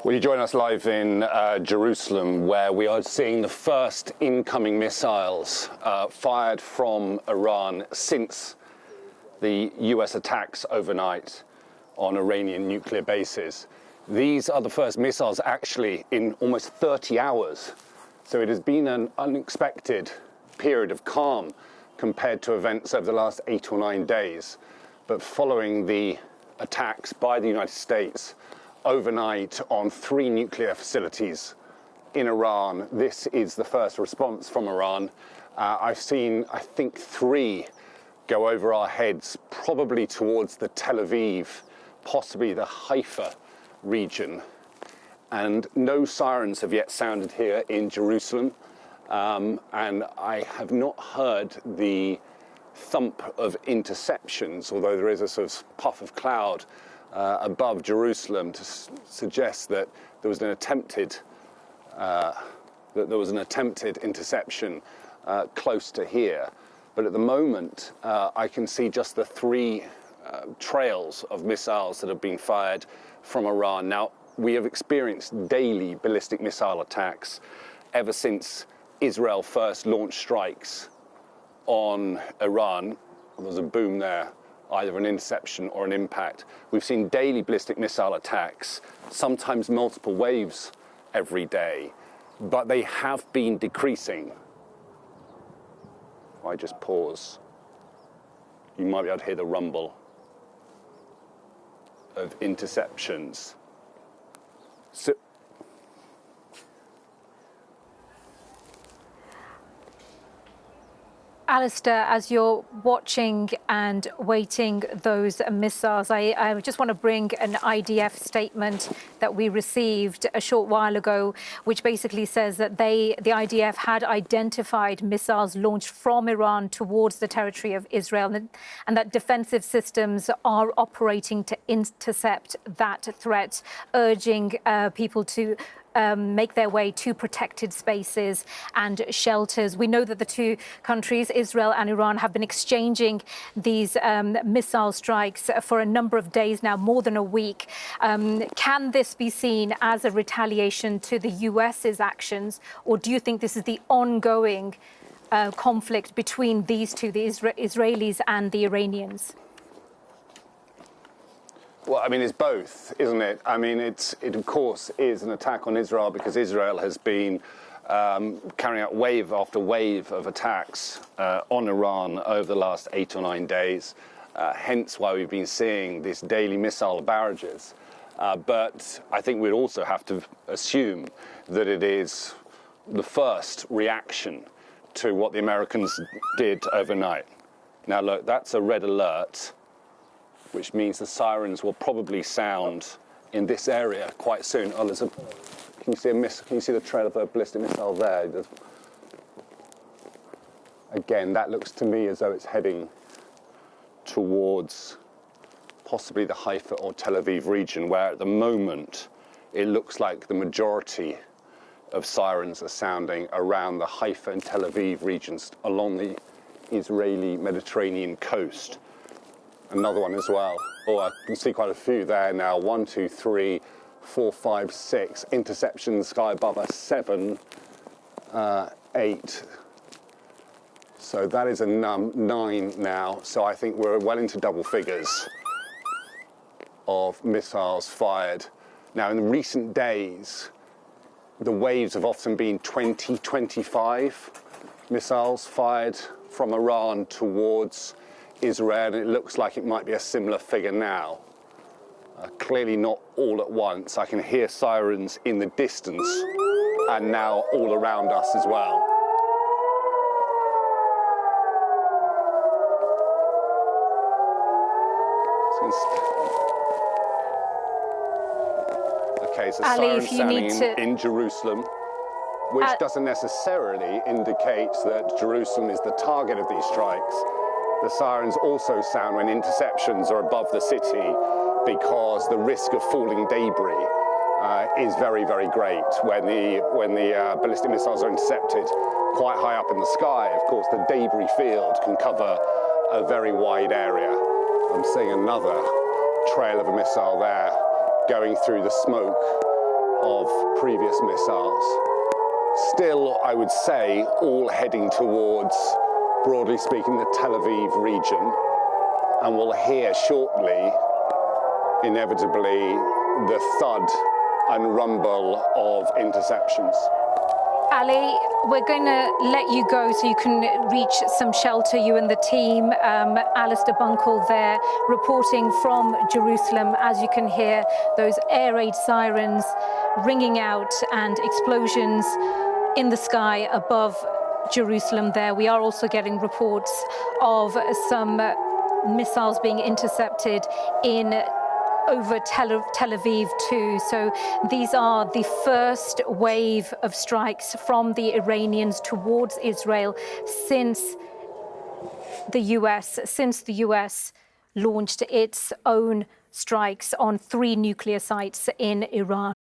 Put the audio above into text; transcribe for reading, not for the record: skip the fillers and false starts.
Well, you join us live in Jerusalem, where we are seeing the first incoming missiles fired from Iran since the US attacks overnight on Iranian nuclear bases. These are the first missiles actually in almost 30 hours. So it has been an unexpected period of calm compared to events over the last 8 or 9 days. But following the attacks by the United States overnight on 3 nuclear facilities in Iran, this is the first response from Iran. I've seen, I think, 3 go over our heads, probably towards the Tel Aviv, possibly the Haifa region. And no sirens have yet sounded here in Jerusalem. And I have not heard the thump of interceptions, although there is a sort of puff of cloud above Jerusalem to suggest that there was an attempted interception close to here. But at the moment, I can see just the 3 trails of missiles that have been fired from Iran. Now, we have experienced daily ballistic missile attacks ever since Israel first launched strikes on Iran. There was a boom there, either an interception or an impact. We've seen daily ballistic missile attacks, sometimes multiple waves every day, but they have been decreasing. If I just pause, you might be able to hear the rumble of interceptions. So, Alistair, as you're watching and waiting those missiles, I just want to bring an IDF statement that we received a short while ago, which basically says that the IDF had identified missiles launched from Iran towards the territory of Israel, and that defensive systems are operating to intercept that threat, urging people to make their way to protected spaces and shelters. We know that the 2 countries, Israel and Iran, have been exchanging these missile strikes for a number of days now, more than a week. Can this be seen as a retaliation to the US's actions, or do you think this is the ongoing conflict between these 2, the Israelis and the Iranians? well, I mean, it's both, isn't it? I mean, it of course is an attack on Israel because Israel has been carrying out wave after wave of attacks on Iran over the last 8 or 9 days, hence why we've been seeing these daily missile barrages. But I think we'd also have to assume that it is the first reaction to what the Americans did overnight. Now, look, that's a red alert, which means the sirens will probably sound in this area quite soon. Oh, there's a, can you see the trail of a ballistic missile there? Again, that looks to me as though it's heading towards possibly the Haifa or Tel Aviv region, where at the moment it looks like the majority of sirens are sounding around the Haifa and Tel Aviv regions along the Israeli Mediterranean coast. Another one as well. Oh, I can see quite a few there now. 1, 2, 3, 4, 5, 6. Interceptions sky above us, 7, 8. So that is a 9 now. So I think we're well into double figures of missiles fired. Now, in recent days, the waves have often been 20, 25 missiles fired from Iran towards Israel, and it looks like it might be a similar figure now. Clearly not all at once. I can hear sirens in the distance and now all around us as well. Okay, so Ali, sirens sounding in Jerusalem, which doesn't necessarily indicate that Jerusalem is the target of these strikes. The sirens also sound when interceptions are above the city, because the risk of falling debris is very, very great when the ballistic missiles are intercepted quite high up in the sky. Of course, the debris field can cover a very wide area. I'm seeing another trail of a missile there going through the smoke of previous missiles. Still, I would say, all heading towards, broadly speaking, the Tel Aviv region. And we'll hear shortly, inevitably, the thud and rumble of interceptions. Ali, we're going to let you go so you can reach some shelter, you and the team. Alistair Bunkall there, reporting from Jerusalem. As you can hear, those air raid sirens ringing out and explosions in the sky above Jerusalem there. We are also getting reports of some missiles being intercepted over Tel Aviv too. So these are the first wave of strikes from the Iranians towards Israel since the US launched its own strikes on 3 nuclear sites in Iran.